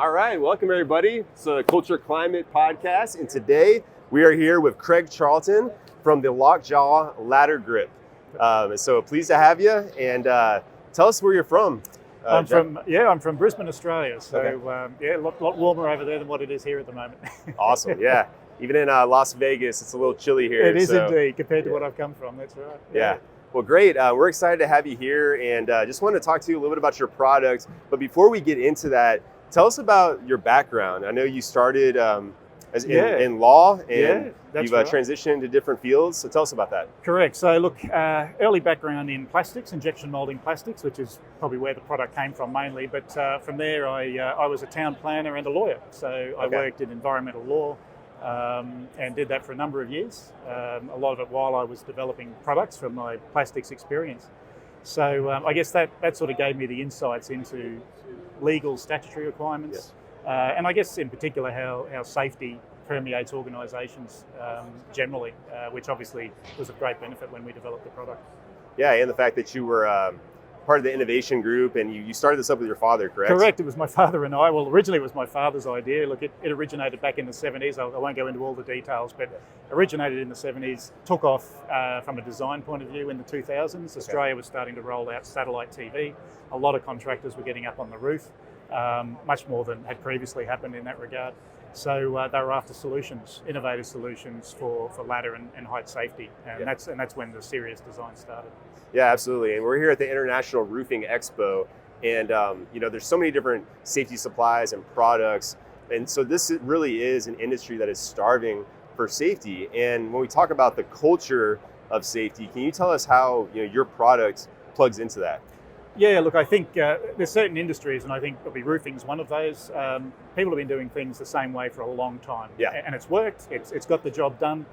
All right, welcome everybody. It's a Culture Climate podcast, and today we are here with Craig Charlton from the Lockjaw Ladder Grip. And so pleased to have you, and tell us where you're from. I'm from Brisbane, Australia. So a lot warmer over there than what it is here at the moment. Awesome, yeah. Even in Las Vegas, it's a little chilly here. It is indeed, compared to what I've come from. That's right. Yeah. Well, great. We're excited to have you here, and just wanted to talk to you a little bit about your product. But before we get into that, tell us about your background. I know you started in law, and you've transitioned to different fields. So tell us about that. Correct. So look, early background in plastics, injection molding plastics, which is probably where the product came from mainly. But from there, I was a town planner and a lawyer. So I worked in environmental law. And did that for a number of years, a lot of it while I was developing products from my plastics experience. So I guess that sort of gave me the insights into legal statutory requirements, and I guess in particular how safety permeates organisations generally, which obviously was of great benefit when we developed the product. Yeah, and the fact that you were part of the innovation group, and you started this up with your father, correct? Correct. It was my father and I. Well, originally it was my father's idea. Look, it originated back in the 70s. I won't go into all the details, but originated in the 70s, took off from a design point of view in the 2000s. Australia was starting to roll out satellite TV. A lot of contractors were getting up on the roof, much more than had previously happened in that regard. So they were after solutions, innovative solutions for ladder and height safety, and that's when the serious design started. Yeah, absolutely. And we're here at the International Roofing Expo, and there's so many different safety supplies and products, and so this really is an industry that is starving for safety. And when we talk about the culture of safety, can you tell us how your product plugs into that? Yeah, look, I think there's certain industries, and I think probably roofing is one of those. People have been doing things the same way for a long time, and it's worked. It's got the job done.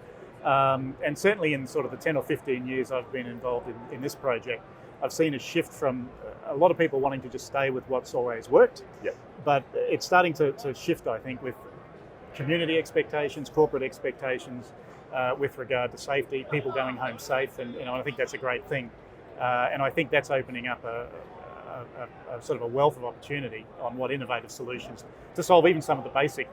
And certainly in sort of the 10 or 15 years I've been involved in this project, I've seen a shift from a lot of people wanting to just stay with what's always worked, but it's starting to shift, I think, with community expectations, corporate expectations with regard to safety, people going home safe, and I think that's a great thing. And I think that's opening up a sort of a wealth of opportunity on what innovative solutions to solve even some of the basic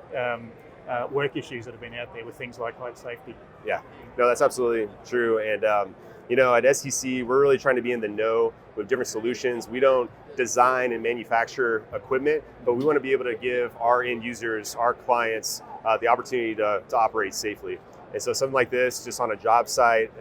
work issues that have been out there with things like height safety. Yeah, no, that's absolutely true. And at STC, we're really trying to be in the know with different solutions. We don't design and manufacture equipment, but we want to be able to give our end users, our clients, the opportunity to operate safely. And so something like this, just on a job site,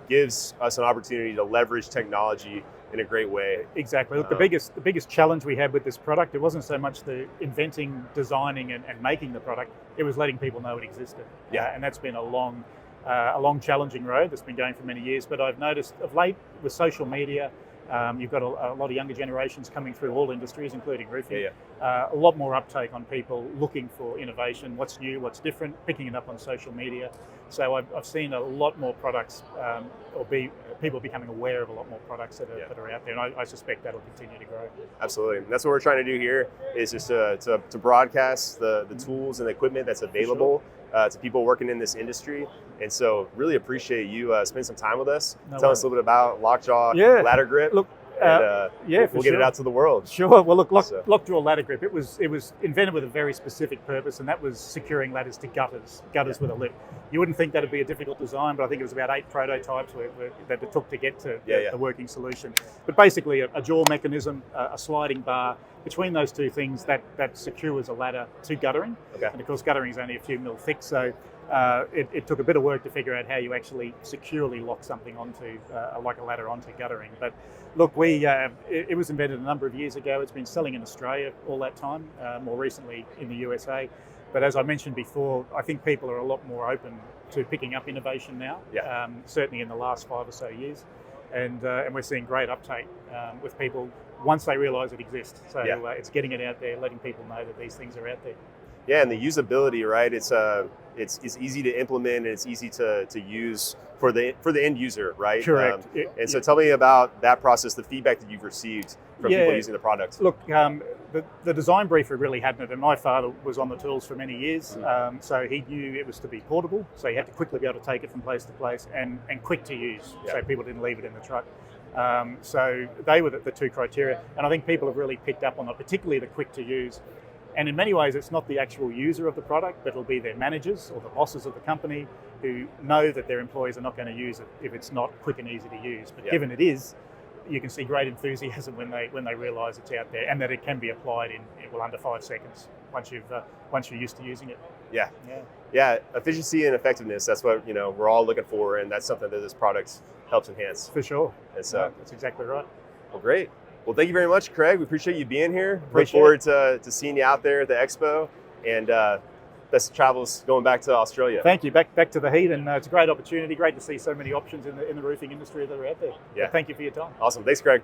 gives us an opportunity to leverage technology in a great way. Exactly. Look, the biggest challenge we had with this product, it wasn't so much the inventing, designing, and making the product. It was letting people know it existed. And that's been a long, challenging road that's been going for many years. But I've noticed of late with social media, you've got a lot of younger generations coming through all industries, including roofing. A lot more uptake on people looking for innovation, what's new, what's different, picking it up on social media. So I've seen a lot more products, people becoming aware of a lot more products that are out there, and I suspect that'll continue to grow. Absolutely. And that's what we're trying to do here, is just to broadcast the tools and the equipment that's available to people working in this industry. And so really appreciate you spending some time with us. Tell us a little bit about Lockjaw Ladder Grip. Look, we'll get it out to the world. Sure. Well, look, Lockjaw Ladder Grip, it was invented with a very specific purpose, and that was securing ladders to gutters with a lip. You wouldn't think that'd be a difficult design, but I think it was about 8 prototypes that it took to get to the working solution. But basically a jaw mechanism, a sliding bar, between those two things that secures a ladder to guttering. And of course guttering is only a few mil thick, so it took a bit of work to figure out how you actually securely lock something onto, like a ladder onto guttering. But look, it was invented a number of years ago. It's been selling in Australia all that time, more recently in the USA. But as I mentioned before, I think people are a lot more open to picking up innovation now, certainly in the last 5 or so years. And we're seeing great uptake with people once they realise it exists. So it's getting it out there, letting people know that these things are out there. Yeah, and the usability, right? It's easy to implement, and it's easy to use for the end user, right? Correct. So tell me about that process, the feedback that you've received from people using the product. Look, the design briefer really hadn't it, and my father was on the tools for many years, so he knew it was to be portable, so you had to quickly be able to take it from place to place, and quick to use, so people didn't leave it in the truck. So they were the two criteria, and I think people have really picked up on that, particularly the quick to use. And in many ways, it's not the actual user of the product, but it'll be their managers or the bosses of the company who know that their employees are not going to use it if it's not quick and easy to use. But given it is, you can see great enthusiasm when they realise it's out there and that it can be applied in under 5 seconds once you're used to using it. Yeah, efficiency and effectiveness, that's what we're all looking for, and that's something that this product helps enhance. For sure. And so that's exactly right. Well, great. Well, thank you very much, Craig. We appreciate you being here. Look forward to seeing you out there at the expo, and best of travels going back to Australia. Thank you. Back to the heat, and it's a great opportunity. Great to see so many options in the roofing industry that are out there. Yeah. So thank you for your time. Awesome. Thanks, Craig.